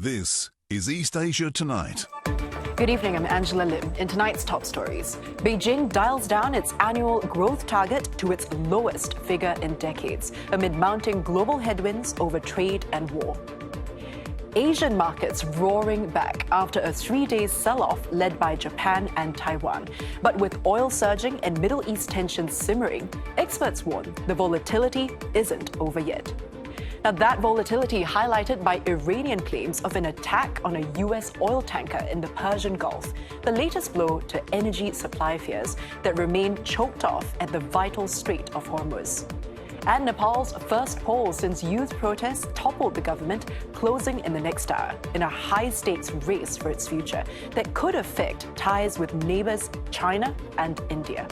This is East Asia Tonight. Good evening, I'm Angela Lim. In tonight's top stories, Beijing dials down its annual growth target to its lowest figure in decades amid mounting global headwinds over trade and war. Asian markets roaring back after a 3-day sell-off led by Japan and Taiwan. But with oil surging and Middle East tensions simmering, experts warn the volatility isn't over yet. Now, that volatility highlighted by Iranian claims of an attack on a U.S. oil tanker in the Persian Gulf, the latest blow to energy supply fears that remain choked off at the vital Strait of Hormuz. And Nepal's first poll since youth protests toppled the government, closing in the next hour in a high-stakes race for its future that could affect ties with neighbors China and India.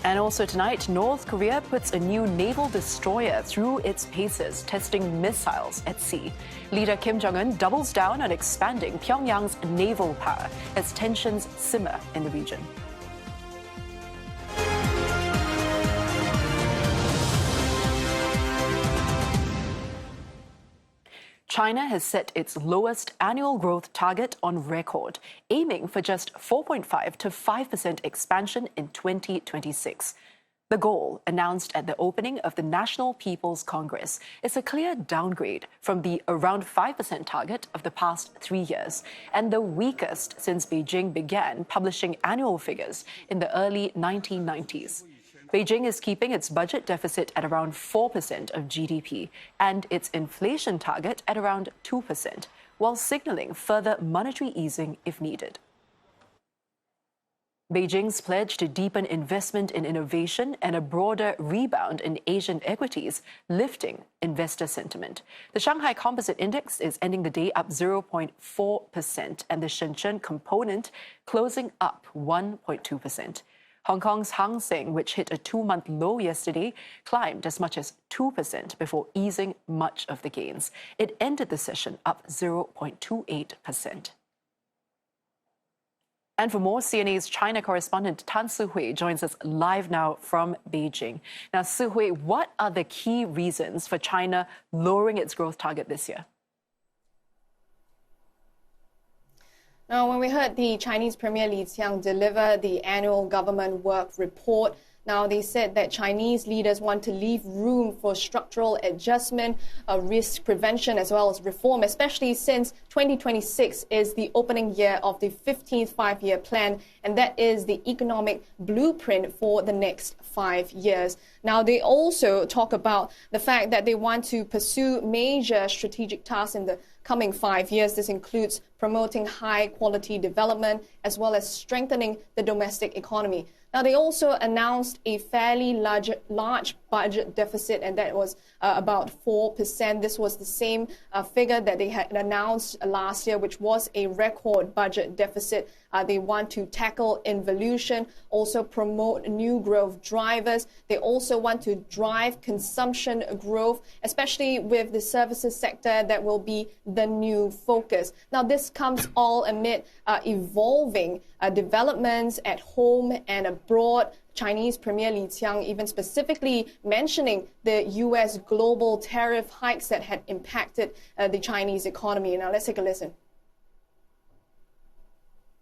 And also tonight, North Korea puts a new naval destroyer through its paces, testing missiles at sea. Leader Kim Jong-un doubles down on expanding Pyongyang's naval power as tensions simmer in the region. China has set its lowest annual growth target on record, aiming for just 4.5 to 5% expansion in 2026. The goal, announced at the opening of the National People's Congress, is a clear downgrade from the around 5% target of the past 3 years, and the weakest since Beijing began publishing annual figures in the early 1990s. Beijing is keeping its budget deficit at around 4% of GDP and its inflation target at around 2%, while signaling further monetary easing if needed. Beijing's pledge to deepen investment in innovation and a broader rebound in Asian equities, lifting investor sentiment. The Shanghai Composite Index is ending the day up 0.4%, and the Shenzhen component closing up 1.2%. Hong Kong's Hang Seng, which hit a 2-month low yesterday, climbed as much as 2% before easing much of the gains. It ended the session up 0.28%. And for more, CNA's China correspondent Tan Sihui joins us live now from Beijing. Now, Sihui, what are the key reasons for China lowering its growth target this year? Now, when we heard the Chinese Premier Li Qiang deliver the annual government work report, now they said that Chinese leaders want to leave room for structural adjustment, risk prevention, as well as reform, especially since 2026 is the opening year of the 15th five-year plan, and that is the economic blueprint for the next 5 years. Now, they also talk about the fact that they want to pursue major strategic tasks in the coming 5 years. This includes promoting high-quality development as well as strengthening the domestic economy. Now, they also announced a fairly large budget deficit, and that was about 4%. This was the same figure that they had announced last year, which was a record budget deficit. They want to tackle involution, also promote new growth drivers. They also want to drive consumption growth, especially with the services sector that will be the new focus. Now, this comes all amid evolving developments at home and abroad. Chinese Premier Li Qiang even specifically mentioning the U.S. global tariff hikes that had impacted the Chinese economy. Now, let's take a listen.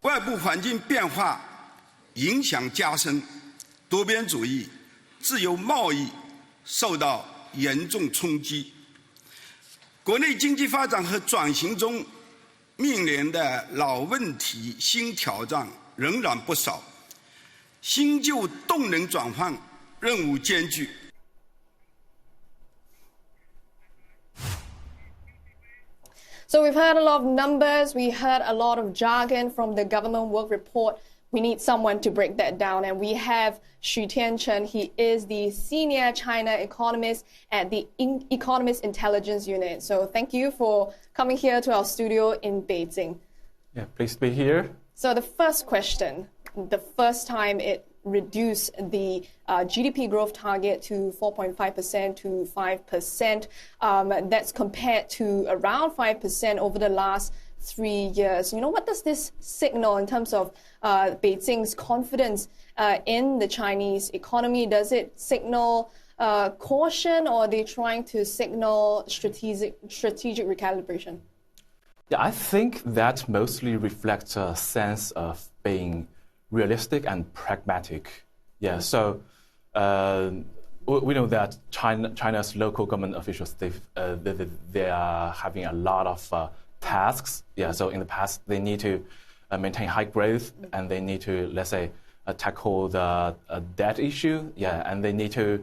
外部环境变化影响加深，多边主义、自由贸易受到严重冲击。国内经济发展和转型中面临的老问题、新挑战仍然不少，新旧动能转换任务艰巨。 So we've heard a lot of numbers, we heard a lot of jargon from the government work report. We need someone to break that down, and we have Xu Tianchen. He is the senior China economist at the Economist Intelligence Unit. So thank you for coming here to our studio in Beijing. Yeah, pleased to be here. So the first question, the first time it reduce the GDP growth target to 4.5% to 5%. That's compared to around 5% over the last 3 years. What does this signal in terms of Beijing's confidence in the Chinese economy? Does it signal caution, or are they trying to signal strategic recalibration? Yeah, I think that mostly reflects a sense of being realistic and pragmatic. Yeah, so we know that China's local government officials, they are having a lot of tasks. Yeah, so in the past, they need to maintain high growth, and they need to, let's say, tackle the debt issue. Yeah, and they need to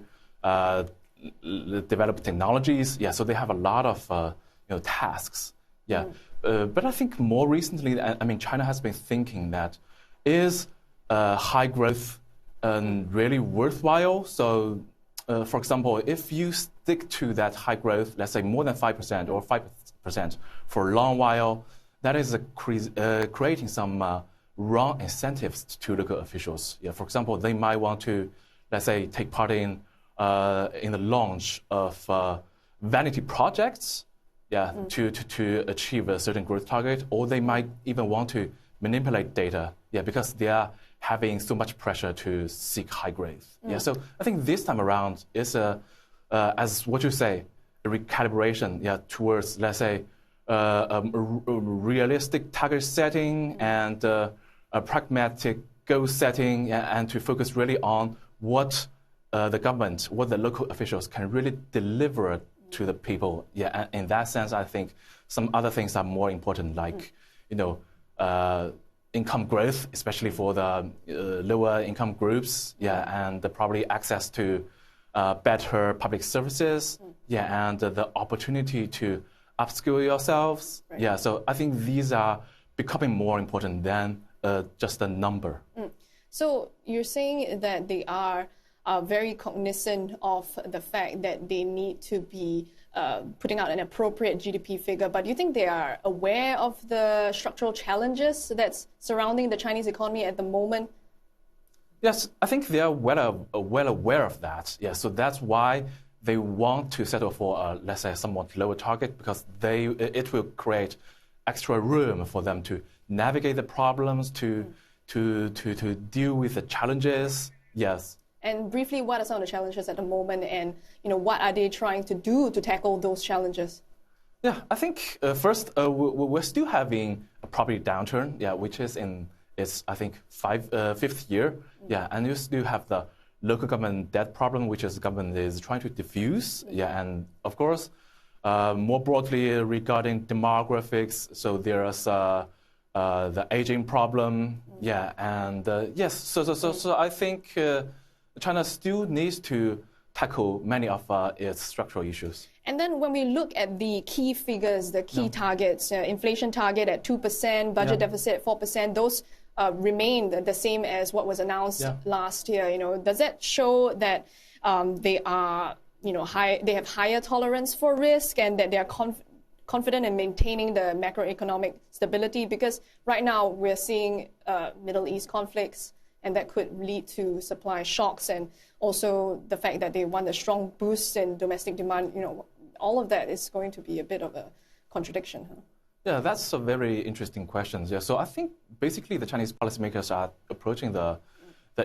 develop technologies. Yeah, so they have a lot of tasks. Yeah, but I think more recently, China has been thinking that is high growth really worthwhile? So, for example, if you stick to that high growth, let's say more than 5% or 5% for a long while, that is creating some wrong incentives to local officials. Yeah, for example, they might want to, let's say, take part in the launch of vanity projects, to achieve a certain growth target, or they might even want to manipulate data, because they are having so much pressure to seek high growth. Yeah, so I think this time around is as what you say, a recalibration, towards, let's say, a realistic target setting and a pragmatic goal setting, and to focus really on what the government, what the local officials can really deliver to the people. Yeah, and in that sense, I think some other things are more important, like income growth, especially for the lower income groups. Yeah, and probably access to better public services. Yeah, and the opportunity to upskill yourselves. Right. Yeah, so I think these are becoming more important than just a number. So you're saying that they are very cognizant of the fact that they need to be putting out an appropriate GDP figure, but do you think they are aware of the structural challenges that's surrounding the Chinese economy at the moment? Yes, I think they are well aware of that. Yeah, so that's why they want to settle for let's say, a somewhat lower target, because it will create extra room for them to navigate the problems, to deal with the challenges. Yes. And briefly, what are some of the challenges at the moment, and what are they trying to do to tackle those challenges? Yeah, I think first we're still having a property downturn, which is in its, I think, fifth year. Yeah, and you still have the local government debt problem, which the government is trying to diffuse. Yeah, and of course, more broadly regarding demographics, so there's the aging problem. Yeah, and yes, so I think China still needs to tackle many of its structural issues. And then when we look at the key figures, the key targets, inflation target at 2%, budget deficit 4%, those remain the same as what was announced last year. Does that show that they are, they have higher tolerance for risk, and that they are confident in maintaining the macroeconomic stability? Because right now we're seeing Middle East conflicts, and that could lead to supply shocks, and also the fact that they want a strong boost in domestic demand. All of that is going to be a bit of a contradiction. Huh? Yeah, that's a very interesting question. Yeah, so I think basically the Chinese policymakers are approaching the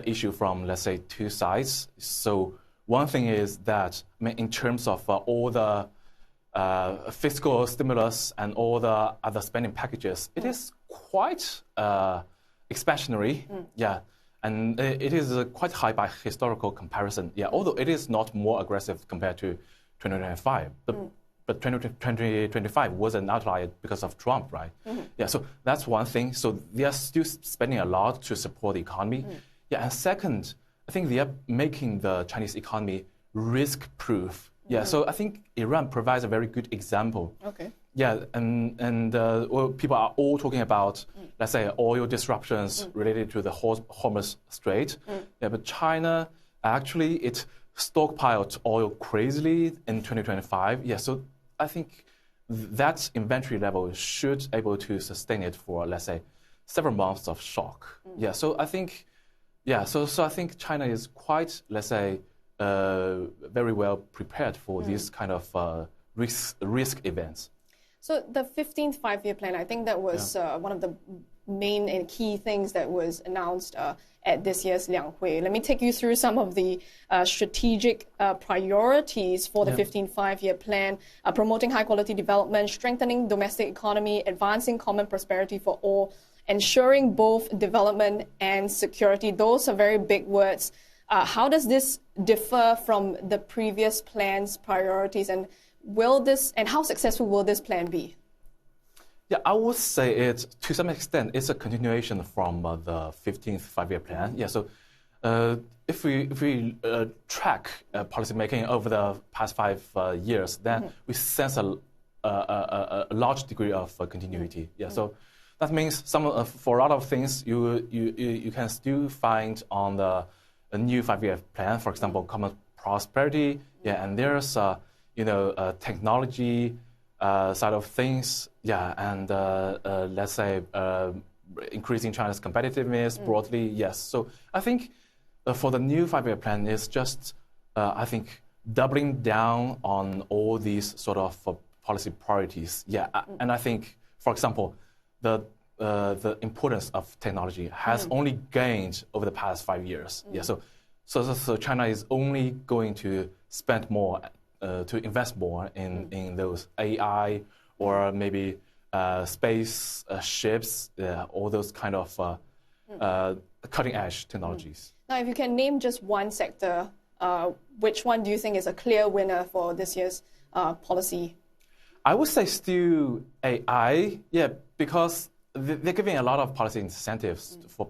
issue from, let's say, two sides. So one thing is that, in terms of all the fiscal stimulus and all the other spending packages, it is quite expansionary. Yeah. And it is quite high by historical comparison. Yeah, although it is not more aggressive compared to 2025. But 2025 was an outlier because of Trump, right? Yeah, so that's one thing. So they are still spending a lot to support the economy. Yeah, and second, I think they are making the Chinese economy risk-proof. Yeah, so I think Iran provides a very good example. Okay. Yeah, and people are all talking about, let's say, oil disruptions related to the Hormuz Strait. Yeah, but China, actually, it stockpiled oil crazily in 2025. Yeah, so I think that inventory level should able to sustain it for, let's say, several months of shock. Yeah, so I think Yeah, so I think China is quite, let's say, very well prepared for these kind of risk events. So the 15th five-year plan, I think that was one of the main and key things that was announced at this year's Lianghui. Let me take you through some of the strategic priorities for the 15th five-year plan: promoting high-quality development, strengthening domestic economy, advancing common prosperity for all, ensuring both development and security. Those are very big words. How does this differ from the previous plan's priorities, and how successful will this plan be? Yeah, I would say it, to some extent, it's a continuation from the 15th five-year plan. Yeah, so if we track policymaking over the past 5 years, then we sense a large degree of continuity. Yeah, so that means for a lot of things you can still find on the new five-year plan. For example, common prosperity. Yeah, and there's technology side of things. Yeah, and let's say increasing China's competitiveness broadly. Yes, so I think for the new five-year plan is just I think doubling down on all these sort of policy priorities. Yeah, and I think, for example, the importance of technology has only gained over the past 5 years. Yeah, so China is only going to spend more, to invest more in those AI or maybe space ships, all those kind of cutting edge technologies. Now, if you can name just one sector, which one do you think is a clear winner for this year's policy? I would say still AI, yeah, because they're giving a lot of policy incentives for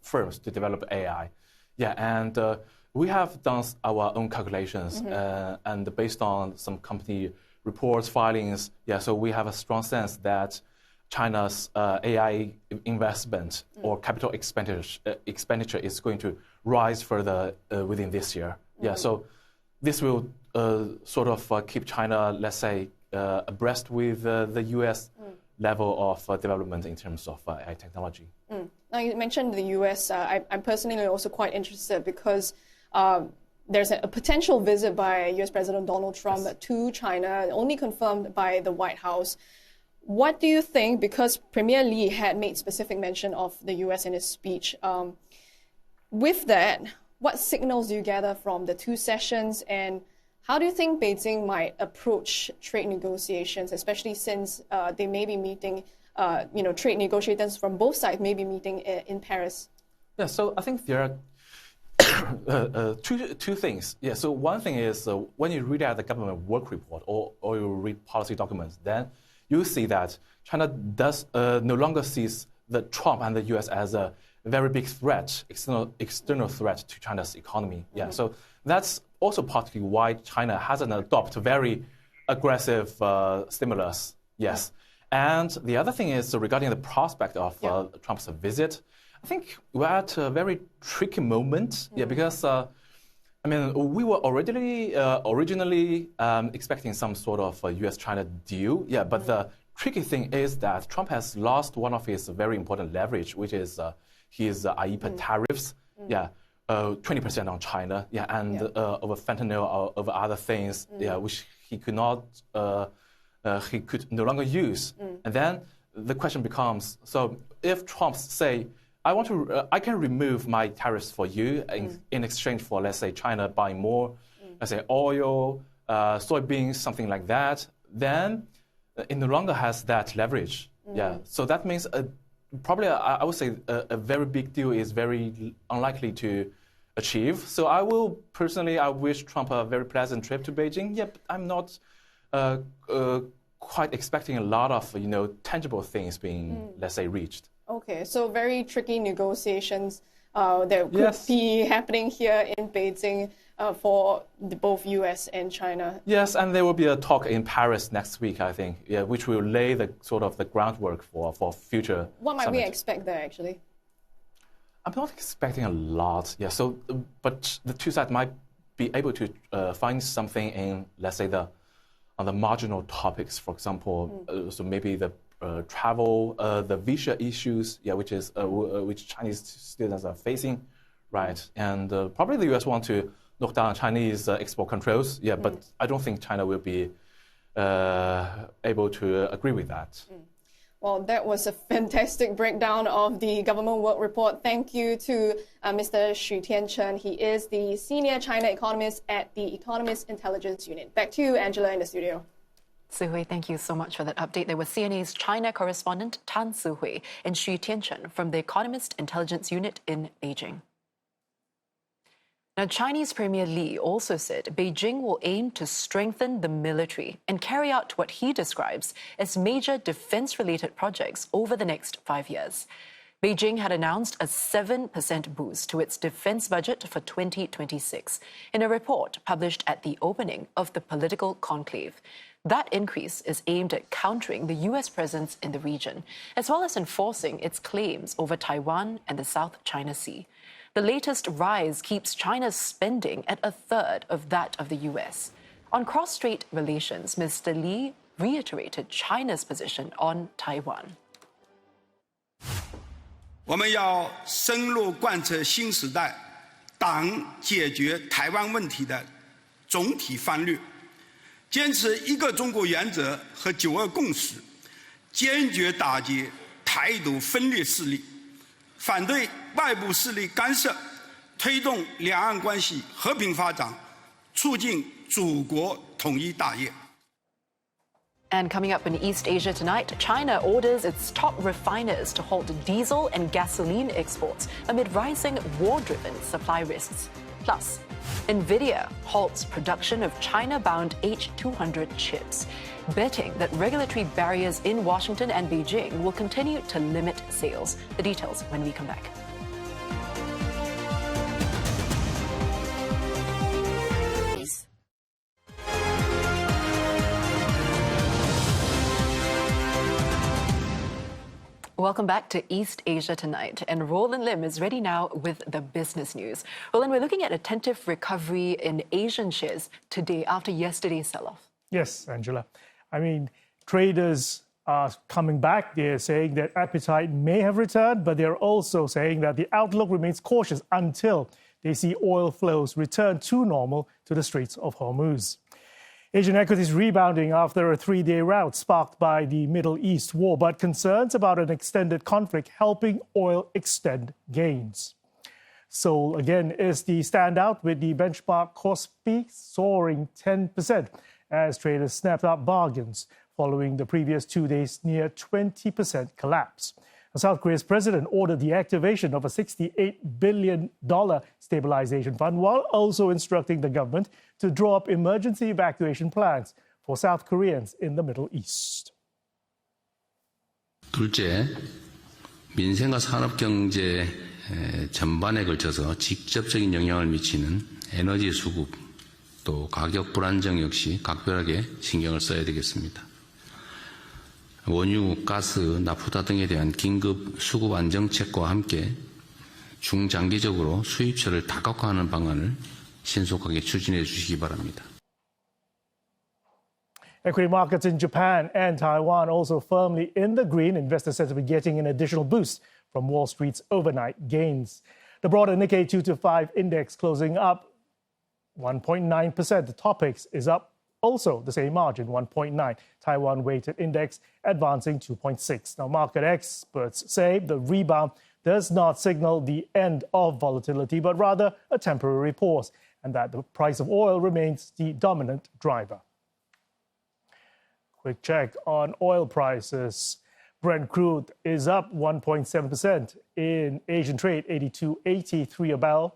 firms to develop AI. Yeah, and we have done our own calculations, and based on some company reports, filings, yeah, so we have a strong sense that China's AI investment or capital expenditure is going to rise further within this year. Yeah, so this will sort of keep China, let's say, abreast with the U.S. level of development in terms of AI technology. Now, you mentioned the U.S. I'm personally also quite interested because there's a potential visit by U.S. President Donald Trump to China, only confirmed by the White House. What do you think, because Premier Li had made specific mention of the U.S. in his speech, with that, what signals do you gather from the two sessions, and how do you think Beijing might approach trade negotiations, especially since they may be meeting, trade negotiators from both sides may be meeting in Paris? Yeah, so I think there are two things. Yeah, so one thing is when you read out the government work report or you read policy documents, then you see that China does no longer sees the Trump and the U.S. as a very big threat, external threat to China's economy. Yeah, so that's also partly why China hasn't adopted very aggressive stimulus. Yes, and the other thing is regarding the prospect of Trump's visit. I think we're at a very tricky moment. Yeah, because we were originally expecting some sort of U.S.-China deal. Yeah, but the tricky thing is that Trump has lost one of his very important leverage, which is his IEEPA tariffs. Yeah. 20% on China, yeah, and over fentanyl, over other things, yeah, which he could no longer use. And then the question becomes: so if Trump say, I can remove my tariffs for you in exchange for, let's say, China buying more, let's say, oil, soybeans, something like that, then it no longer has that leverage. Yeah, so that means probably I would say a very big deal is very unlikely to achieve. So I wish Trump a very pleasant trip to Beijing. Yeah, but I'm not quite expecting a lot of tangible things being, let's say, reached. Okay, so very tricky negotiations that could be happening here in Beijing for both U.S. and China. Yes, and there will be a talk in Paris next week, I think, yeah, which will lay the sort of the groundwork for future. What might we expect there, actually? I'm not expecting a lot. Yeah, so but the two sides might be able to find something in, let's say, on the marginal topics. For example, so maybe the travel, the visa issues, yeah, which Chinese students are facing right? And probably the U.S. want to knock down Chinese export controls, but I don't think China will be able to agree with that. Well, that was a fantastic breakdown of the government work report. Thank you to Mr. Xu Tiancheng. He is the senior China economist at the Economist Intelligence Unit. Back to you, Angela, in the studio. Sihui, thank you so much for that update. There was CNA's China correspondent Tan Sihui and Xu Tiancheng from the Economist Intelligence Unit in Beijing. Now, Chinese Premier Li also said Beijing will aim to strengthen the military and carry out what he describes as major defense-related projects over the next 5 years. Beijing had announced a 7% boost to its defense budget for 2026 in a report published at the opening of the political conclave. That increase is aimed at countering the U.S. presence in the region, as well as enforcing its claims over Taiwan and the South China Sea. The latest rise keeps China's spending at a third of that of the U.S. On cross-strait relations, Mr. Li reiterated China's position on Taiwan. 我们要深入贯彻新时代党解决台湾问题的总体方略，坚持一个中国原则和9·2共识，坚决打击台独分裂势力，反对外部势力干涉，推动两岸关系和平发展，促进祖国统一大业。 And coming up in East Asia tonight, China orders its top refiners to halt diesel and gasoline exports amid rising war-driven supply risks. Plus, NVIDIA halts production of China-bound H200 chips, betting that regulatory barriers in Washington and Beijing will continue to limit sales. The details when we come back. Welcome back to East Asia Tonight. And Roland Lim is ready now with the business news. Roland, we're looking at a tentative recovery in Asian shares today after yesterday's sell-off. Yes, Angela. I mean, traders are coming back. They're saying that appetite may have returned, but they're also saying that the outlook remains cautious until they see oil flows return to normal to the Straits of Hormuz. Asian equities rebounding after a 3-day rout sparked by the Middle East war, but concerns about an extended conflict helping oil extend gains. Seoul again is the standout with the benchmark Kospi soaring 10% as traders snapped up bargains following the previous 2 days near 20% collapse. South Korea's president ordered the activation of a $68 billion stabilization fund while also instructing the government to draw up emergency evacuation plans for South Koreans in the Middle East. 둘째, 민생과 산업경제 전반에 걸쳐서 직접적인 영향을 미치는 에너지 수급 또 가격 불안정 역시 각별하게 신경을 써야 되겠습니다. 원유, 가스, 나프타 등에 대한 긴급 수급 안정책과 함께 중장기적으로 수입처를 다각화하는 방안을 신속하게 추진해 주시기 바랍니다. Equity markets in Japan and Taiwan also firmly in the green. Investor sentiment getting an additional boost from Wall Street's overnight gains. The broader Nikkei 225 index closing up 1.9%. The Topix is up also the same margin, 1.9. Taiwan weighted index advancing 2.6. Now, market experts say the rebound does not signal the end of volatility, but rather a temporary pause, and that the price of oil remains the dominant driver. Quick check on oil prices. Brent crude is up 1.7% in Asian trade, 82.83 a barrel.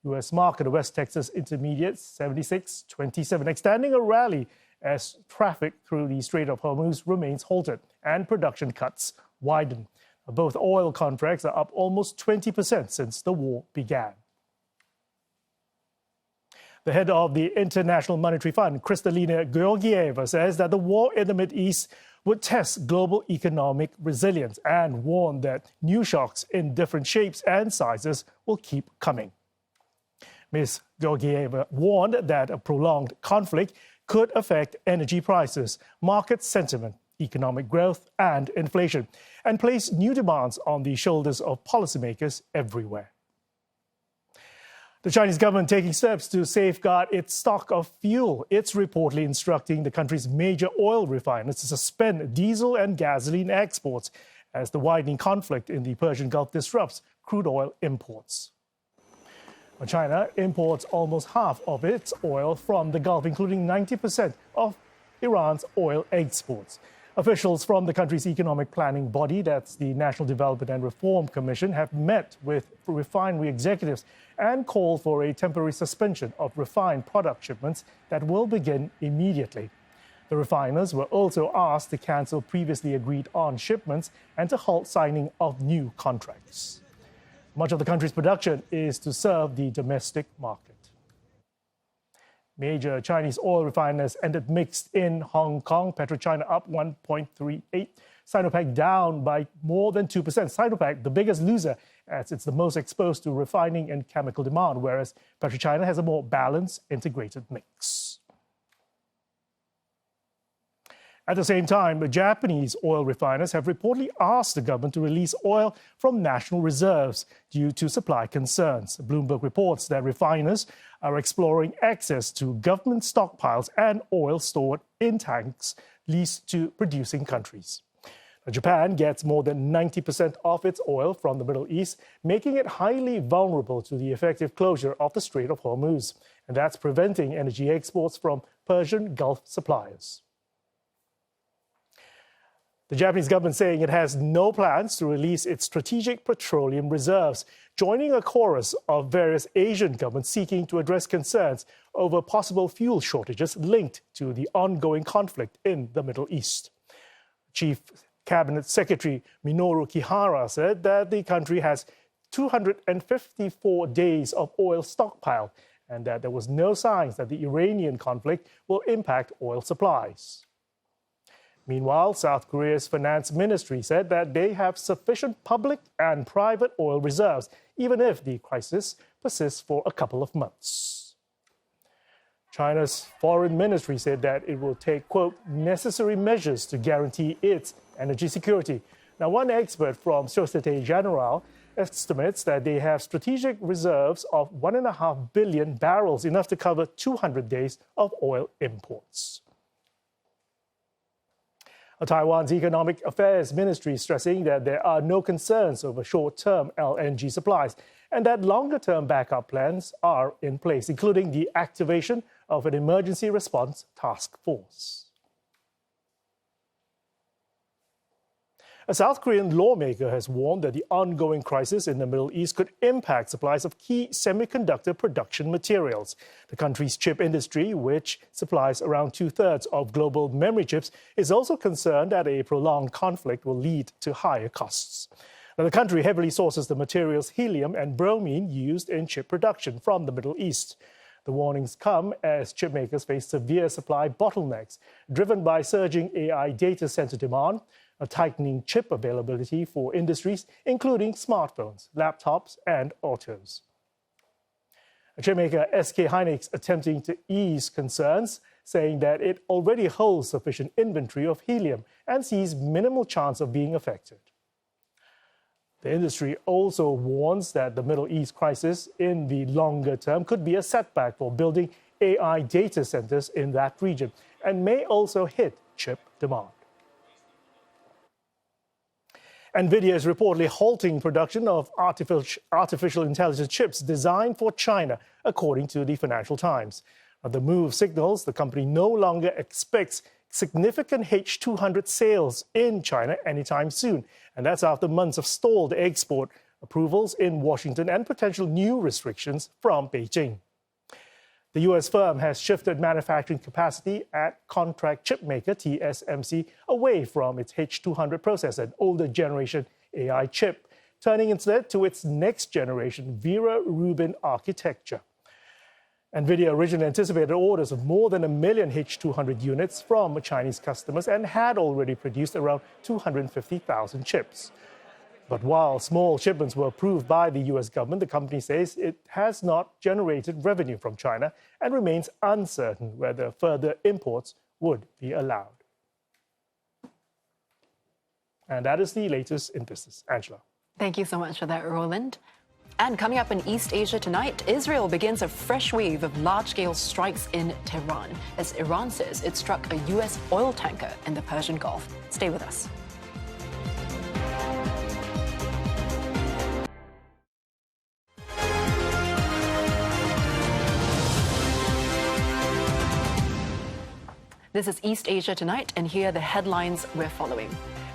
U.S. market, West Texas Intermediate, 76.27, extending a rally as traffic through the Strait of Hormuz remains halted and production cuts widen. Both oil contracts are up almost 20% since the war began. The head of the International Monetary Fund, Kristalina Georgieva, says that the war in the Mideast would test global economic resilience and warned that new shocks in different shapes and sizes will keep coming. Ms. Georgieva warned that a prolonged conflict could affect energy prices, market sentiment, economic growth and inflation, and place new demands on the shoulders of policymakers everywhere. The Chinese government taking steps to safeguard its stock of fuel. It's reportedly instructing the country's major oil refiners to suspend diesel and gasoline exports as the widening conflict in the Persian Gulf disrupts crude oil imports. China imports almost half of its oil from the Gulf, including 90% of Iran's oil exports. Officials from the country's economic planning body, that's the National Development and Reform Commission, have met with refinery executives and called for a temporary suspension of refined product shipments that will begin immediately. The refiners were also asked to cancel previously agreed on shipments and to halt signing of new contracts. Much of the country's production is to serve the domestic market. Major Chinese oil refiners ended mixed in Hong Kong. PetroChina up 1.38%. Sinopec down by more than 2%. Sinopec, the biggest loser, as it's the most exposed to refining and chemical demand, whereas PetroChina has a more balanced, integrated mix. At the same time, the Japanese oil refiners have reportedly asked the government to release oil from national reserves due to supply concerns. Bloomberg reports that refiners are exploring access to government stockpiles and oil stored in tanks leased to producing countries. Japan gets more than 90% of its oil from the Middle East, making it highly vulnerable to the effective closure of the Strait of Hormuz. And that's preventing energy exports from Persian Gulf suppliers. The Japanese government saying it has no plans to release its strategic petroleum reserves, joining a chorus of various Asian governments seeking to address concerns over possible fuel shortages linked to the ongoing conflict in the Middle East. Chief Cabinet Secretary Minoru Kihara said that the country has 254 days of oil stockpile and that there was no signs that the Iranian conflict will impact oil supplies. Meanwhile, South Korea's finance ministry said that they have sufficient public and private oil reserves, even if the crisis persists for a couple of months. China's foreign ministry said that it will take, quote, necessary measures to guarantee its energy security. Now, one expert from Societe Generale estimates that they have strategic reserves of 1.5 billion barrels, enough to cover 200 days of oil imports. Taiwan's Economic Affairs Ministry stressing that there are no concerns over short-term LNG supplies and that longer-term backup plans are in place, including the activation of an emergency response task force. A South Korean lawmaker has warned that the ongoing crisis in the Middle East could impact supplies of key semiconductor production materials. The country's chip industry, which supplies around 2/3 of global memory chips, is also concerned that a prolonged conflict will lead to higher costs. Now, the country heavily sources the materials helium and bromine used in chip production from the Middle East. The warnings come as chipmakers face severe supply bottlenecks driven by surging AI data center demand, a tightening chip availability for industries, including smartphones, laptops, and autos. Chipmaker SK Hynix attempting to ease concerns, saying that it already holds sufficient inventory of helium and sees minimal chance of being affected. The industry also warns that the Middle East crisis in the longer term could be a setback for building AI data centers in that region and may also hit chip demand. NVIDIA is reportedly halting production of artificial intelligence chips designed for China, according to the Financial Times. The move signals the company no longer expects significant H200 sales in China anytime soon. And that's after months of stalled export approvals in Washington and potential new restrictions from Beijing. The U.S. firm has shifted manufacturing capacity at contract chip maker TSMC away from its H200 processor, an older generation AI chip, turning instead to its next generation Vera Rubin architecture. NVIDIA originally anticipated orders of more than 1 million H200 units from Chinese customers and had already produced around 250,000 chips. But while small shipments were approved by the U.S. government, the company says it has not generated revenue from China and remains uncertain whether further imports would be allowed. And that is the latest in business. Angela. Thank you so much for that, Roland. And coming up in East Asia tonight, Israel begins a fresh wave of large-scale strikes in Tehran as Iran says it struck a U.S. oil tanker in the Persian Gulf. Stay with us. This is East Asia tonight, and here are the headlines we're following.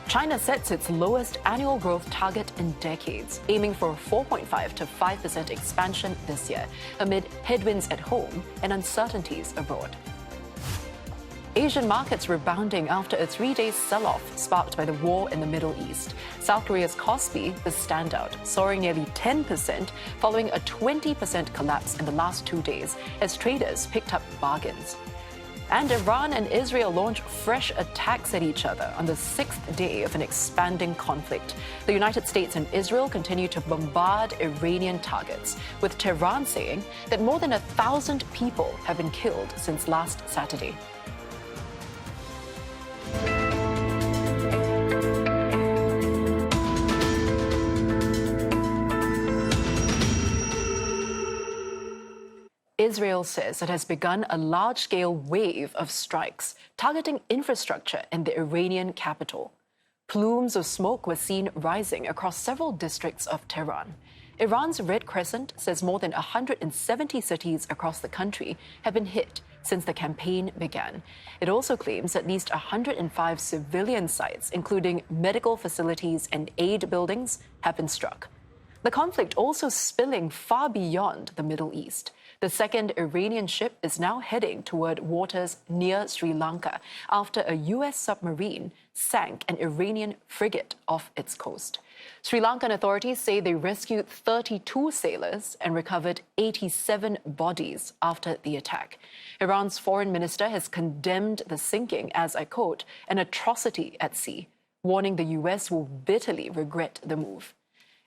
China sets its lowest annual growth target in decades, aiming for 4.5 to 5% expansion this year, amid headwinds at home and uncertainties abroad. Asian markets rebounding after a 3-day sell-off sparked by the war in the Middle East. South Korea's Kospi, the standout, soaring nearly 10% following a 20% collapse in the last 2 days as traders picked up bargains. And Iran and Israel launch fresh attacks at each other on the 6th day of an expanding conflict. The United States and Israel continue to bombard Iranian targets, with Tehran saying that more than 1,000 people have been killed since last Saturday. Israel says it has begun a large-scale wave of strikes targeting infrastructure in the Iranian capital. Plumes of smoke were seen rising across several districts of Tehran. Iran's Red Crescent says more than 170 cities across the country have been hit since the campaign began. It also claims at least 105 civilian sites, including medical facilities and aid buildings, have been struck. The conflict also spilling far beyond the Middle East. The second Iranian ship is now heading toward waters near Sri Lanka after a U.S. submarine sank an Iranian frigate off its coast. Sri Lankan authorities say they rescued 32 sailors and recovered 87 bodies after the attack. Iran's foreign minister has condemned the sinking as, I quote, an atrocity at sea, warning the U.S. will bitterly regret the move.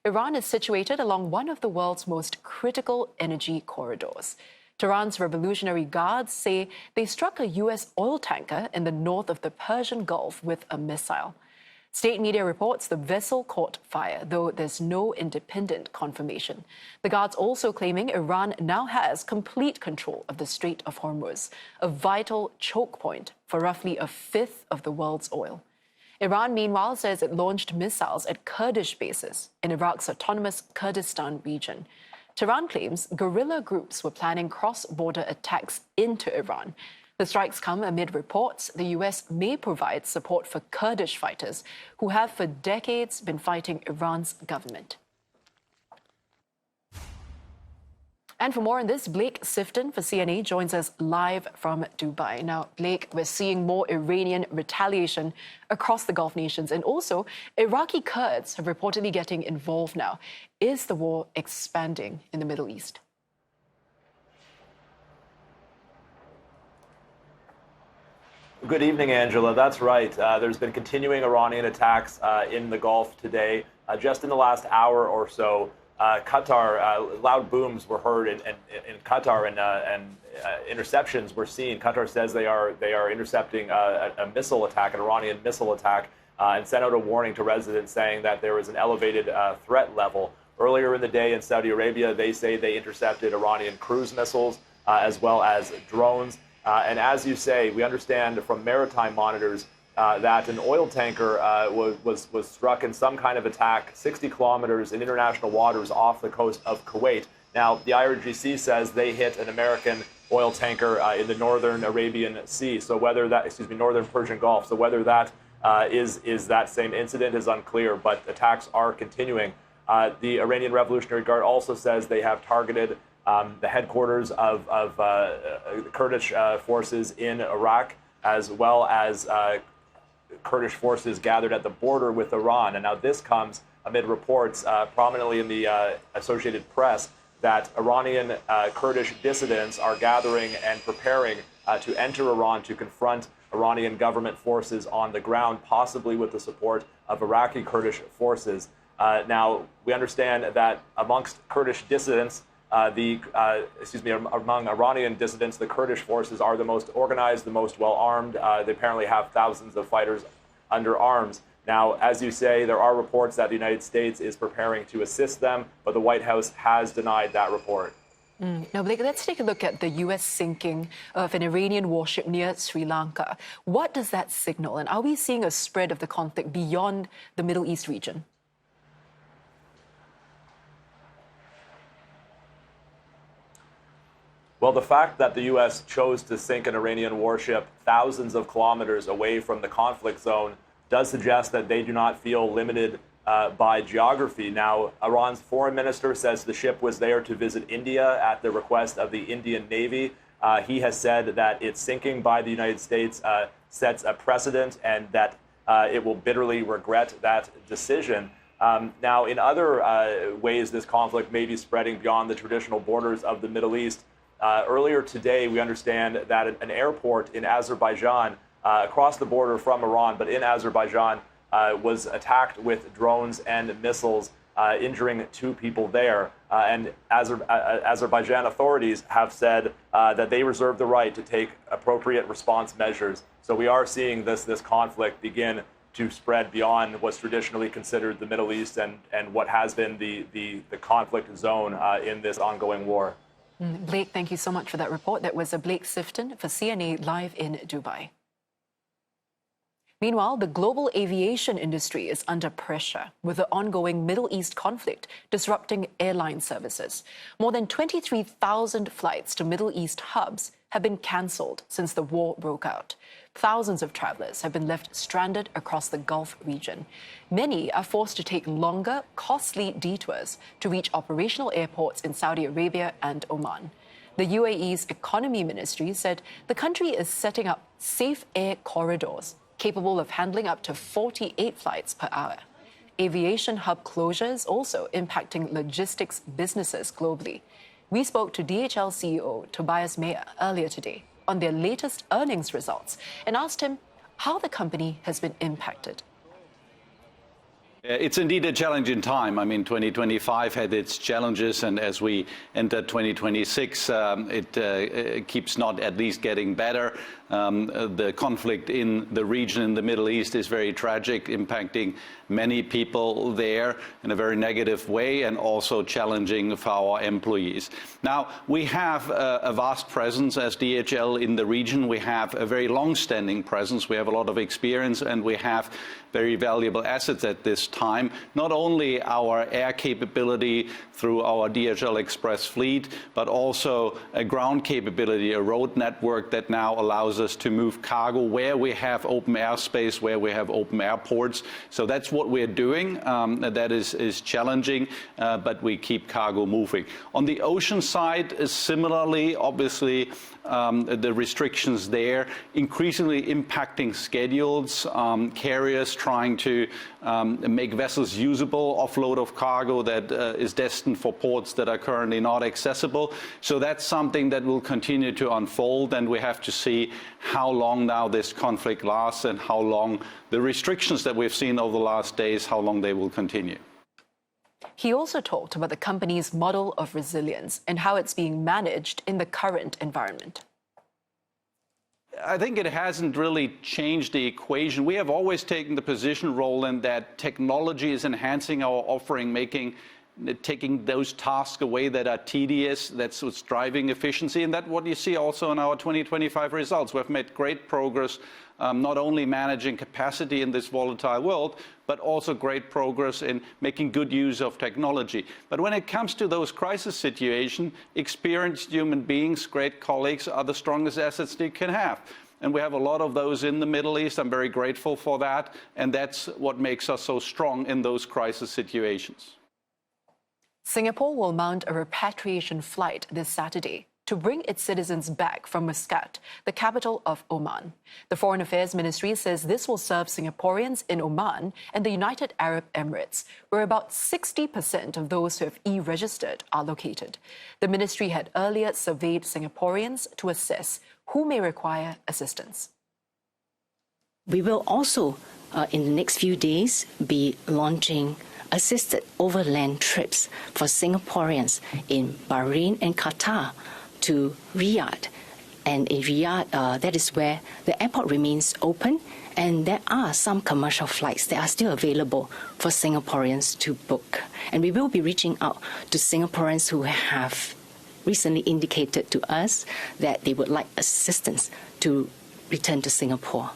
Iran is situated along one of the world's most critical energy corridors. Tehran's Revolutionary Guards say they struck a U.S. oil tanker in the north of the Persian Gulf with a missile. State media reports the vessel caught fire, though there's no independent confirmation. The Guards also claiming Iran now has complete control of the Strait of Hormuz, a vital choke point for roughly a fifth of the world's oil. Iran, meanwhile, says it launched missiles at Kurdish bases in Iraq's autonomous Kurdistan region. Tehran claims guerrilla groups were planning cross-border attacks into Iran. The strikes come amid reports the U.S. may provide support for Kurdish fighters who have for decades been fighting Iran's government. And for more on this, Blake Sifton for CNA joins us live from Dubai. Now, Blake, we're seeing more Iranian retaliation across the Gulf nations, and also Iraqi Kurds have reportedly getting involved now. Is the war expanding in the Middle East? Good evening, Angela. That's right. There's been continuing Iranian attacks in the Gulf today. Just in the last hour or so, Qatar, loud booms were heard in Qatar, and interceptions were seen. Qatar says they are intercepting a missile attack, an Iranian missile attack, and sent out a warning to residents saying that there is an elevated threat level. Earlier in the day in Saudi Arabia, they say they intercepted Iranian cruise missiles as well as drones. And as you say, we understand from maritime monitors that an oil tanker was struck in some kind of attack 60 kilometers in international waters off the coast of Kuwait. Now, the IRGC says they hit an American oil tanker in the northern Arabian Sea. So whether that, northern Persian Gulf. So whether that is that same incident is unclear, but attacks are continuing. The Iranian Revolutionary Guard also says they have targeted the headquarters of Kurdish forces in Iraq, as well as Kurdish forces gathered at the border with Iran. And now this comes amid reports prominently in the Associated Press that Iranian Kurdish dissidents are gathering and preparing to enter Iran to confront Iranian government forces on the ground, possibly with the support of Iraqi Kurdish forces. Now, we understand that amongst Kurdish dissidents, among Iranian dissidents, the Kurdish forces are the most organized, the most well-armed. They apparently have thousands of fighters under arms. Now, as you say, there are reports that the United States is preparing to assist them, but the White House has denied that report. Now, Blake, let's take a look at the U.S. sinking of an Iranian warship near Sri Lanka. What does that signal? And are we seeing a spread of the conflict beyond the Middle East region? Well, the fact that the U.S. chose to sink an Iranian warship thousands of kilometers away from the conflict zone does suggest that they do not feel limited by geography. Now, Iran's foreign minister says the ship was there to visit India at the request of the Indian Navy. He has said that its sinking by the United States sets a precedent and that it will bitterly regret that decision. Now, in other ways, this conflict may be spreading beyond the traditional borders of the Middle East. Earlier today, we understand that an airport in Azerbaijan, across the border from Iran, but in Azerbaijan, was attacked with drones and missiles, injuring 2 people there. And Azerbaijan authorities have said that they reserve the right to take appropriate response measures. So we are seeing this conflict begin to spread beyond what's traditionally considered the Middle East and what has been the conflict zone in this ongoing war. Blake, thank you so much for that report. That was Blake Sifton for CNA live in Dubai. Meanwhile, the global aviation industry is under pressure with the ongoing Middle East conflict disrupting airline services. More than 23,000 flights to Middle East hubs have been cancelled since the war broke out. Thousands of travelers have been left stranded across the Gulf region. Many are forced to take longer, costly detours to reach operational airports in Saudi Arabia and Oman. The UAE's economy ministry said the country is setting up safe air corridors capable of handling up to 48 flights per hour. Aviation hub closures also impacting logistics businesses globally. We spoke to DHL CEO Tobias Mayer earlier today on their latest earnings results and asked him how the company has been impacted. It's indeed a challenging time. I mean, 2025 had its challenges, and as we enter 2026, it keeps not at least getting better. The conflict in the region in the Middle East is very tragic, impacting many people there in a very negative way and also challenging for our employees. Now, we have a vast presence as DHL in the region. We have a very long-standing presence. We have a lot of experience, and we have very valuable assets at this time. Not only our air capability through our DHL Express fleet, but also a ground capability, a road network that now allows us to move cargo where we have open airspace, where we have open airports. So that's what we're doing. That is challenging, but we keep cargo moving. On the ocean side, similarly, obviously, the restrictions there increasingly impacting schedules, carriers trying to make vessels usable, offload of cargo that is destined for ports that are currently not accessible. So that's something that will continue to unfold, and we have to see how long now this conflict lasts and how long the restrictions that we've seen over the last days, how long they will continue. He also talked about the company's model of resilience and how it's being managed in the current environment. I think it hasn't really changed the equation. We have always taken the position, Roland, that technology is enhancing our offering, taking those tasks away that are tedious. That's what's driving efficiency, and that's what you see also in our 2025 results. We've made great progress, not only managing capacity in this volatile world, but also great progress in making good use of technology. But when it comes to those crisis situations, experienced human beings, great colleagues are the strongest assets you can have. And we have a lot of those in the Middle East. I'm very grateful for that. And that's what makes us so strong in those crisis situations. Singapore will mount a repatriation flight this Saturday to bring its citizens back from Muscat, the capital of Oman. The Foreign Affairs Ministry says this will serve Singaporeans in Oman and the United Arab Emirates, where about 60% of those who have e-registered are located. The ministry had earlier surveyed Singaporeans to assess who may require assistance. We will also, in the next few days, be launching assisted overland trips for Singaporeans in Bahrain and Qatar to Riyadh And in Riyadh, that is where the airport remains open, and there are some commercial flights that are still available for Singaporeans to book. And we will be reaching out to Singaporeans who have recently indicated to us that they would like assistance to return to Singapore.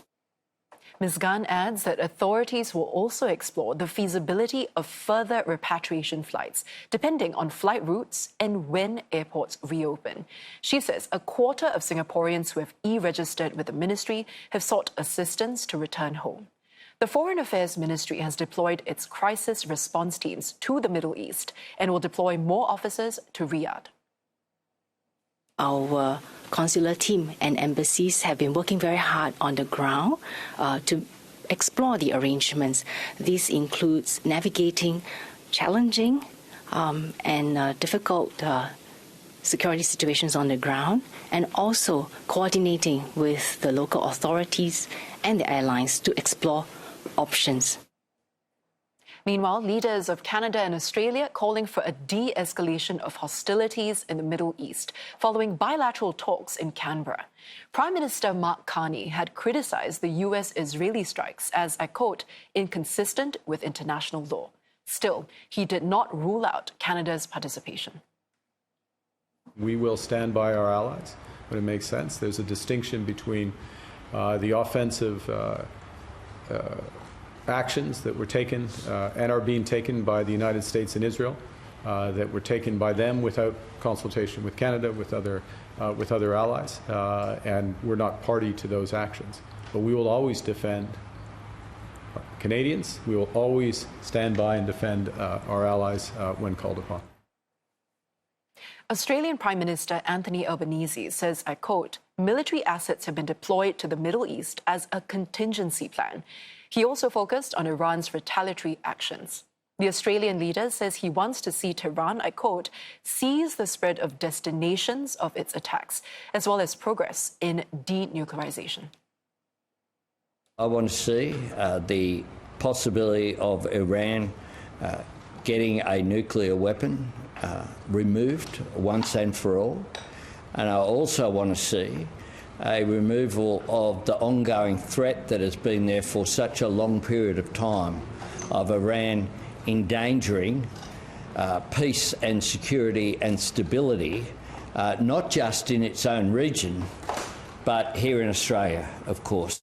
Ms. Gan adds that authorities will also explore the feasibility of further repatriation flights, depending on flight routes and when airports reopen. She says a quarter of Singaporeans who have e-registered with the ministry have sought assistance to return home. The Foreign Affairs Ministry has deployed its crisis response teams to the Middle East and will deploy more officers to Riyadh. Our consular team and embassies have been working very hard on the ground to explore the arrangements. This includes navigating challenging and difficult security situations on the ground, and also coordinating with the local authorities and the airlines to explore options. Meanwhile, leaders of Canada and Australia calling for a de-escalation of hostilities in the Middle East following bilateral talks in Canberra. Prime Minister Mark Carney had criticized the US-Israeli strikes as, I quote, inconsistent with international law. Still, he did not rule out Canada's participation. We will stand by our allies when it makes sense. There's a distinction between the offensive actions that were taken and are being taken by the United States and Israel, that were taken by them without consultation with Canada, with other allies, and we're not party to those actions. But we will always defend Canadians. We will always stand by and defend our allies when called upon. Australian Prime Minister Anthony Albanese says, I quote, military assets have been deployed to the Middle East as a contingency plan. He also focused on Iran's retaliatory actions. The Australian leader says he wants to see Tehran, I quote, seize the spread of destinations of its attacks, as well as progress in denuclearization. I want to see the possibility of Iran getting a nuclear weapon removed once and for all. And I also want to see a removal of the ongoing threat that has been there for such a long period of time of Iran endangering peace and security and stability, not just in its own region, but here in Australia, of course.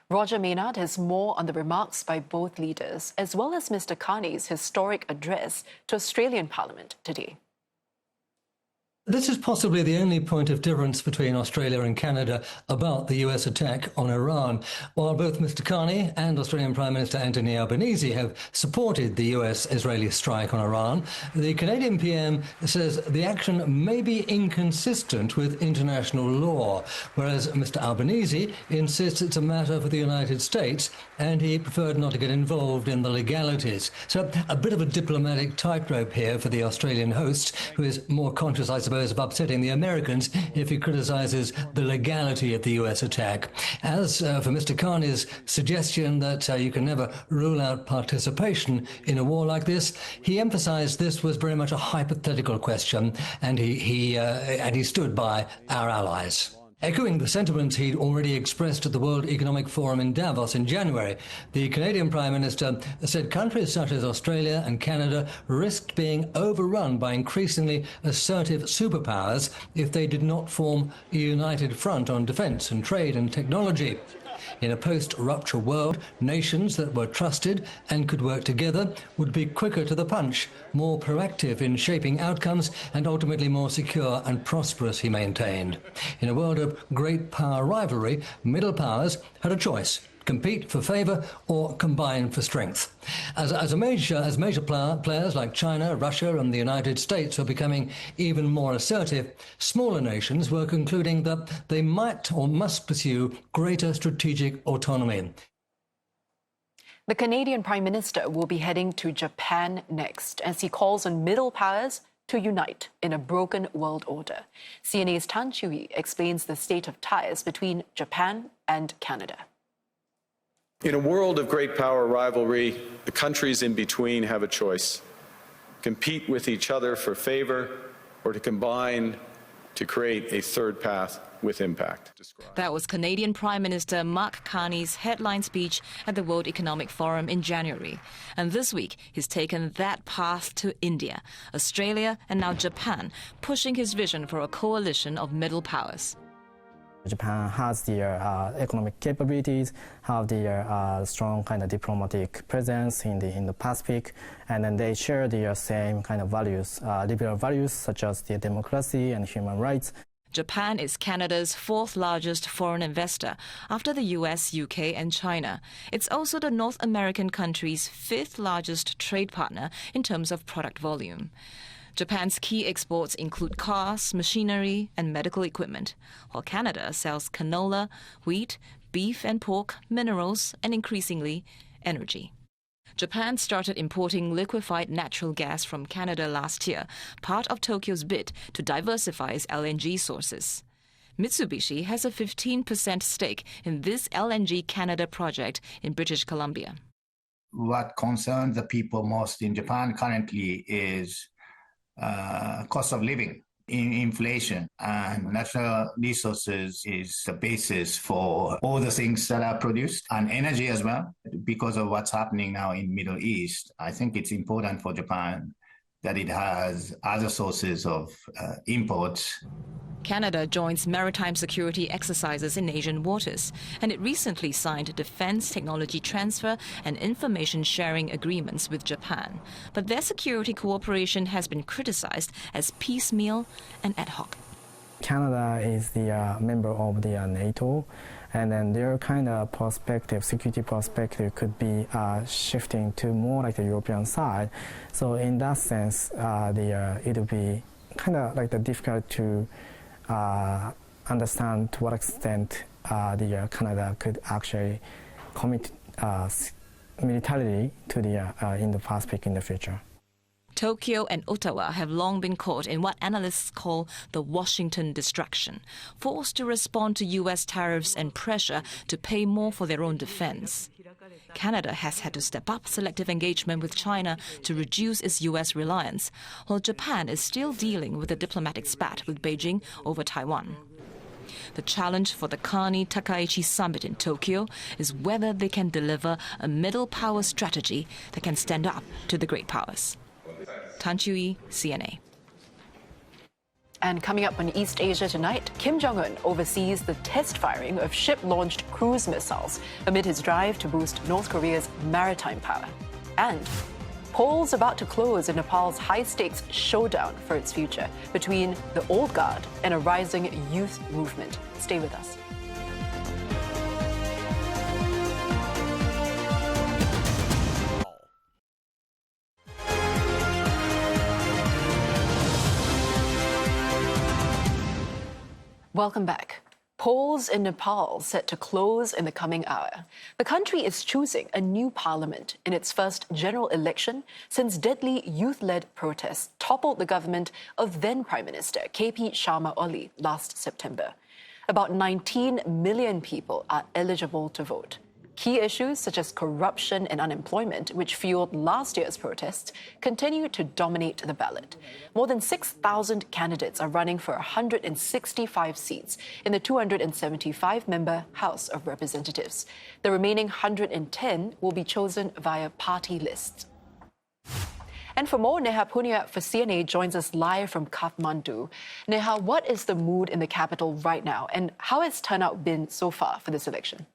Roger Maynard has more on the remarks by both leaders, as well as Mr. Carney's historic address to Australian Parliament today. This is possibly the only point of difference between Australia and Canada about the US attack on Iran. While both Mr. Carney and Australian Prime Minister Anthony Albanese have supported the US-Israeli strike on Iran, the Canadian PM says the action may be inconsistent with international law, whereas Mr. Albanese insists it's a matter for the United States and he preferred not to get involved in the legalities. So a bit of a diplomatic tightrope here for the Australian host, who is more conscious, I suppose, of upsetting the Americans if he criticises the legality of the US attack. As for Mr. Carney's suggestion that you can never rule out participation in a war like this, he emphasised this was very much a hypothetical question, and he stood by our allies. Echoing the sentiments he'd already expressed at the World Economic Forum in Davos in January, the Canadian Prime Minister said countries such as Australia and Canada risked being overrun by increasingly assertive superpowers if they did not form a united front on defence and trade and technology. In a post-rupture world, nations that were trusted and could work together would be quicker to the punch, more proactive in shaping outcomes, and ultimately more secure and prosperous, he maintained. In a world of great power rivalry, middle powers had a choice: compete for favour or combine for strength. As major players like China, Russia and the United States were becoming even more assertive, smaller nations were concluding that they might or must pursue greater strategic autonomy. The Canadian Prime Minister will be heading to Japan next as he calls on middle powers to unite in a broken world order. CNA's Tan Chiu-Yi explains the state of ties between Japan and Canada. In a world of great power rivalry, the countries in between have a choice: compete with each other for favor or to combine to create a third path with impact. That was Canadian Prime Minister Mark Carney's headline speech at the World Economic Forum in January. And this week, he's taken that path to India, Australia, and now Japan, pushing his vision for a coalition of middle powers. Japan has their economic capabilities, have their strong kind of diplomatic presence in the Pacific, and then they share their same kind of values, liberal values such as the democracy and human rights. Japan is Canada's fourth largest foreign investor after the US, UK, and China. It's also the North American country's fifth largest trade partner in terms of product volume. Japan's key exports include cars, machinery, and medical equipment, while Canada sells canola, wheat, beef and pork, minerals, and increasingly, energy. Japan started importing liquefied natural gas from Canada last year, part of Tokyo's bid to diversify its LNG sources. Mitsubishi has a 15% stake in this LNG Canada project in British Columbia. What concerns the people most in Japan currently is cost of living, inflation, and natural resources is the basis for all the things that are produced, and energy as well. Because of what's happening now in Middle East, I think it's important for Japan that it has other sources of imports. Canada joins maritime security exercises in Asian waters, and it recently signed defense technology transfer and information sharing agreements with Japan. But their security cooperation has been criticized as piecemeal and ad hoc. Canada is the member of the NATO, and then their kind of perspective, security perspective, could be shifting to more like the European side. So in that sense, it will be kind of like difficult to understand to what extent Canada could actually commit militarily to the Indo-Pacific in the future. Tokyo and Ottawa have long been caught in what analysts call the Washington distraction, forced to respond to U.S. tariffs and pressure to pay more for their own defense. Canada has had to step up selective engagement with China to reduce its U.S. reliance, while Japan is still dealing with a diplomatic spat with Beijing over Taiwan. The challenge for the Carney-Takaichi summit in Tokyo is whether they can deliver a middle power strategy that can stand up to the great powers. Tan Chiu-yi, CNA. And coming up on East Asia tonight, Kim Jong-un oversees the test firing of ship-launched cruise missiles amid his drive to boost North Korea's maritime power. And polls about to close in Nepal's high-stakes showdown for its future between the old guard and a rising youth movement. Stay with us. Welcome back. Polls in Nepal set to close in the coming hour. The country is choosing a new parliament in its first general election since deadly youth-led protests toppled the government of then Prime Minister KP Sharma Oli last September. About 19 million people are eligible to vote. Key issues such as corruption and unemployment, which fueled last year's protests, continue to dominate the ballot. More than 6,000 candidates are running for 165 seats in the 275-member House of Representatives. The remaining 110 will be chosen via party lists. And for more, Neha Punia for CNA joins us live from Kathmandu. Neha, what is the mood in the capital right now, and how has turnout been so far for this election?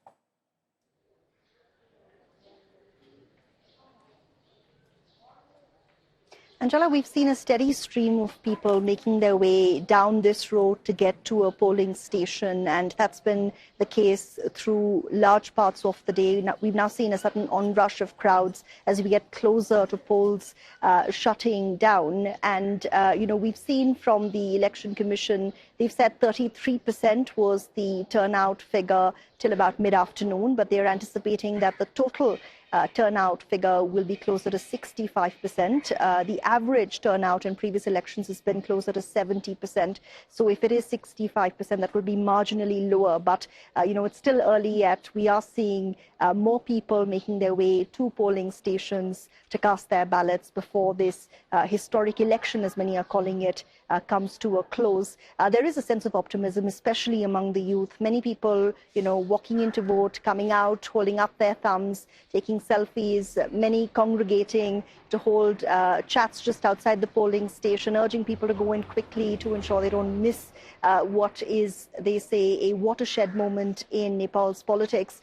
Angela, we've seen a steady stream of people making their way down this road to get to a polling station, and that's been the case through large parts of the day. We've now seen a sudden onrush of crowds as we get closer to polls shutting down. And, we've seen from the Election Commission, they've said 33% was the turnout figure till about mid-afternoon, but they're anticipating that the total turnout figure will be closer to 65%. The average turnout in previous elections has been closer to 70%. So if it is 65%, that will be marginally lower. But, it's still early yet. We are seeing more people making their way to polling stations to cast their ballots before this historic election, as many are calling it, comes to a close. There is a sense of optimism, especially among the youth. Many people, walking in to vote, coming out, holding up their thumbs, taking selfies, many congregating to hold chats just outside the polling station, urging people to go in quickly to ensure they don't miss what is, they say, a watershed moment in Nepal's politics.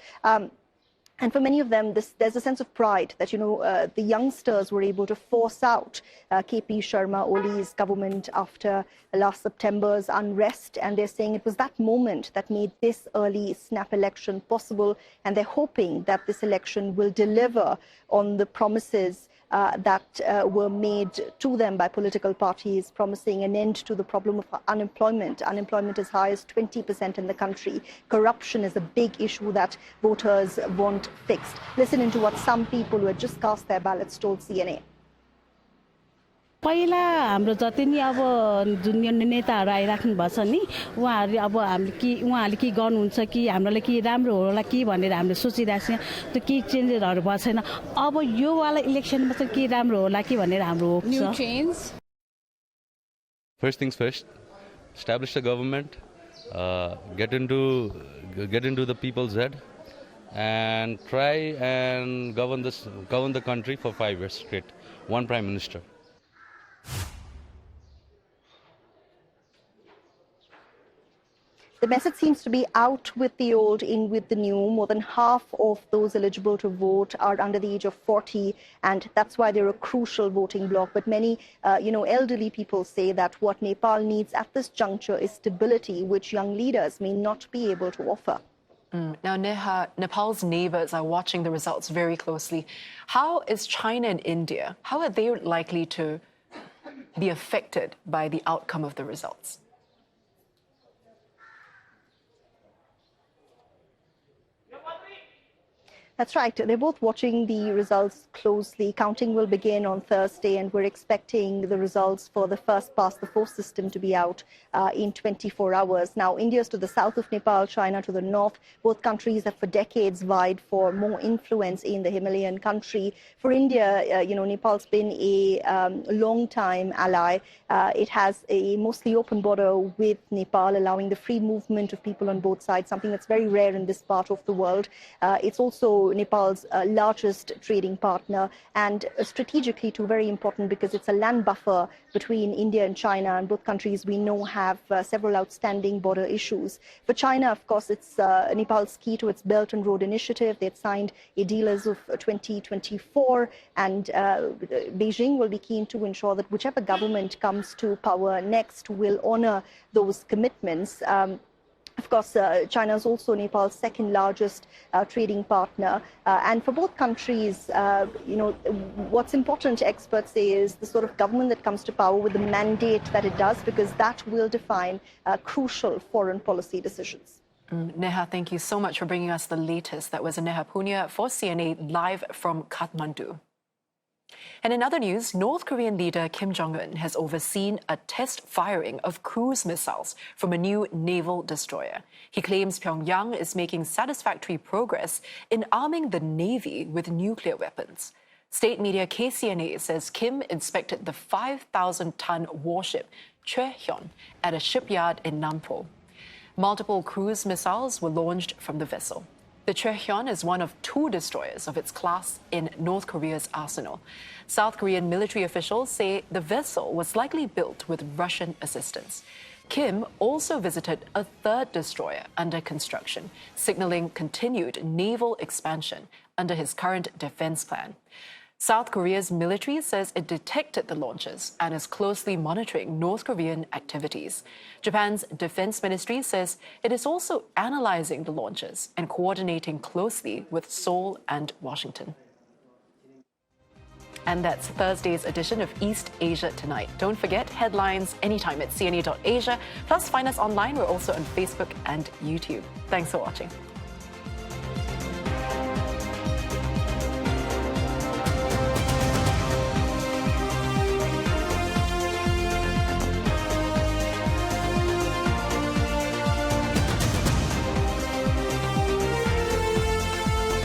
And for many of them, there's a sense of pride that, the youngsters were able to force out KP Sharma Oli's government after last September's unrest. And they're saying it was that moment that made this early snap election possible. And they're hoping that this election will deliver on the promises that were made to them by political parties, promising an end to the problem of unemployment. Unemployment is high as 20% in the country. Corruption is a big issue that voters want fixed. Listen into what some people who had just cast their ballots told CNA. पहिला हाम्रो जति नि अब जुन नेताहरू आइराख्नु भछ नि उहाँहरूले अब उहाँहरूले के गर्नुहुन्छ कि हामीलाई के राम्रो होला कि भनेर हामीले सोचिरहेको छौँ त्यो के चेन्जेसहरू भएको छैन अब यो वाला इलेक्सनमा चाहिँ के राम्रो होला कि भनेर हाम्रो होप छ First things first, establish the government, get into the people's head, and try and govern the country for 5 years straight. One prime minister. The message seems to be out with the old, in with the new. More than half of those eligible to vote are under the age of 40, and that's why they're a crucial voting bloc. But many, elderly people say that what Nepal needs at this juncture is stability, which young leaders may not be able to offer. Now, Neha, Nepal's neighbors are watching the results very closely. How is China and India, how are they likely to be affected by the outcome of the results? That's right. They're both watching the results closely. Counting will begin on Thursday, and we're expecting the results for the first past the post system to be out in 24 hours. Now, India's to the south of Nepal, China to the north. Both countries have for decades vied for more influence in the Himalayan country. For India, Nepal's been a long-time ally. It has a mostly open border with Nepal, allowing the free movement of people on both sides, something that's very rare in this part of the world. It's also Nepal's largest trading partner, and strategically too very important because it's a land buffer between India and China, and both countries we know have several outstanding border issues. For China, of course, it's Nepal's key to its Belt and Road Initiative. They'd signed a deal as of 2024, and Beijing will be keen to ensure that whichever government comes to power next will honor those commitments. Of course, China is also Nepal's second largest trading partner. And for both countries, what's important, experts say, is the sort of government that comes to power with the mandate that it does, because that will define crucial foreign policy decisions. Neha, thank you so much for bringing us the latest. That was Neha Punya for CNA live from Kathmandu. And in other news, North Korean leader Kim Jong-un has overseen a test firing of cruise missiles from a new naval destroyer. He claims Pyongyang is making satisfactory progress in arming the Navy with nuclear weapons. State media KCNA says Kim inspected the 5,000-ton warship Choehyun at a shipyard in Nampo. Multiple cruise missiles were launched from the vessel. The Choehyun is one of 2 destroyers of its class in North Korea's arsenal. South Korean military officials say the vessel was likely built with Russian assistance. Kim also visited a 3rd destroyer under construction, signaling continued naval expansion under his current defense plan. South Korea's military says it detected the launches and is closely monitoring North Korean activities. Japan's defense ministry says it is also analyzing the launches and coordinating closely with Seoul and Washington. And that's Thursday's edition of East Asia Tonight. Don't forget, headlines anytime at cna.asia. Plus, find us online. We're also on Facebook and YouTube. Thanks for watching.